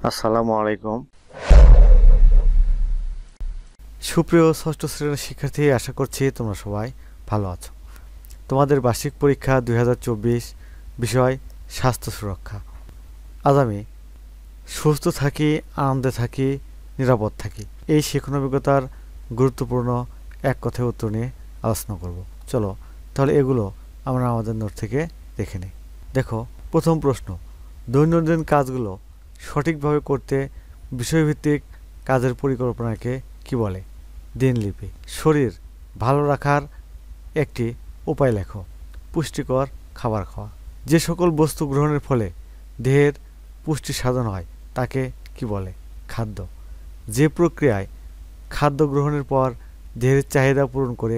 আসসালামু আলাইকুম। সুপ্রিয় ষষ্ঠ শ্রেণীর শিক্ষার্থী, আশা করছি তোমরা সবাই ভালো আছো। তোমাদের বার্ষিক পরীক্ষা 2024, বিষয় স্বাস্থ্য সুরক্ষা। আজ আমি সুস্থ থাকি, আনন্দে থাকি, নিরাপদ থাকি, এই শিক্ষণ অভিজ্ঞতার গুরুত্বপূর্ণ এক কথায় উত্তর নিয়ে আলোচনা করব। চলো তাহলে এগুলো আমরা আমাদের নোট থেকে দেখে নিই। দেখো, প্রথম প্রশ্ন, দৈনন্দিন কাজগুলো সঠিকভাবে করতে বিষয়ভিত্তিক কাজের পরিকল্পনাকে কি বলে? দিনলিপি। শরীর ভালো রাখার একটি উপায় লেখো। পুষ্টিকর খাবার খাওয়া। যে সকল বস্তু গ্রহণের ফলে দেহের পুষ্টি সাধন হয় তাকে কি বলে? খাদ্য। যে প্রক্রিয়ায় খাদ্য গ্রহণের পর দেহের চাহিদা পূরণ করে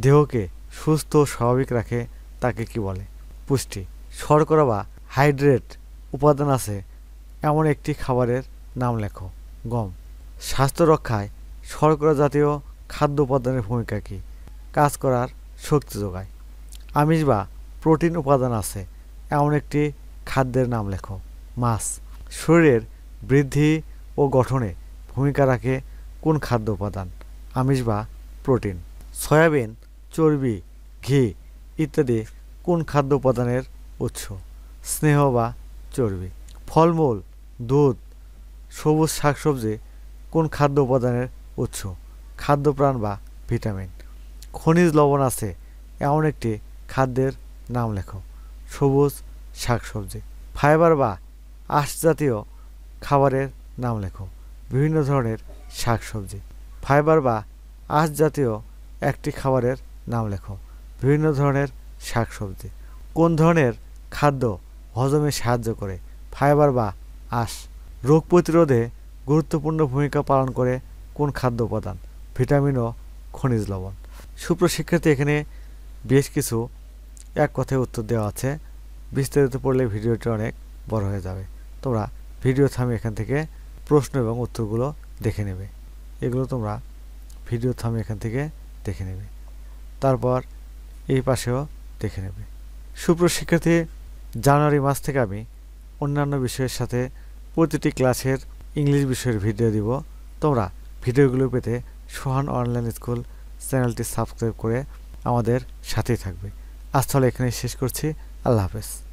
দেহকে সুস্থ ও স্বাভাবিক রাখে তাকে কি বলে? পুষ্টি। শর্করা বা হাইড্রেট উপাদান আছে এমন একটি খাবারের নাম লেখো। গম। স্বাস্থ্য রক্ষায় শর্করা জাতীয় খাদ্য উপাদানের ভূমিকা কী? কাজ করার শক্তি যোগায়। আমিষ বা প্রোটিন উপাদান আছে এমন একটি খাদ্যের নাম লেখো। মাছ। শরীরের বৃদ্ধি ও গঠনে ভূমিকা রাখে কোন খাদ্য উপাদান? আমিষ বা প্রোটিন। সয়াবিন, চর্বি, ঘি ইত্যাদি কোন খাদ্য উপাদানের উৎস? স্নেহ বা চর্বি। ফলমূল, দুধ, সবুজ শাকসবজি কোন খাদ্য উপাদানের উৎস? খাদ্যপ্রাণ বা ভিটামিন। খনিজ লবণ আছে এমন একটি খাদ্যের নাম লেখো। সবুজ শাকসবজি। ফাইবার বা আঁশ জাতীয় খাবারের নাম লেখো। বিভিন্ন ধরনের শাকসবজি। ফাইবার বা আঁশ জাতীয় একটি খাবারের নাম লেখো। বিভিন্ন ধরনের শাকসবজি। কোন ধরনের খাদ্য হজমে সাহায্য করে? ফাইবার বা আঁশ। রোগ প্রতিরোধে গুরুত্বপূর্ণ ভূমিকা পালন করে কোন খাদ্য উপাদান? ভিটামিন ও খনিজ লবণ। সুপ্রশিক্ষার্থী, এখানে বেশ কিছু এক কথায় উত্তর দেওয়া আছে। বিস্তারিত পড়লে ভিডিওটি অনেক বড় হয়ে যাবে। তোমরা ভিডিও থামিয়ে এখান থেকে প্রশ্ন এবং উত্তরগুলো দেখে নেবে। এগুলো তোমরা ভিডিও থামিয়ে এখান থেকে দেখে নেবে। তারপর এই পাশেও দেখে নেবে। সুপ্রশিক্ষার্থী, জানুয়ারি মাস থেকে আমি অন্যান্য বিষয়ের সাথে প্রতিটি ক্লাসের ইংলিশ বিষয়ের ভিডিও দিব। তোমরা ভিডিওগুলো পেতে সোহান অনলাইন স্কুল চ্যানেলটি সাবস্ক্রাইব করে আমাদের সাথেই থাকবে। আজ তাহলে এখানে শেষ করছি। আল্লাহ হাফেজ।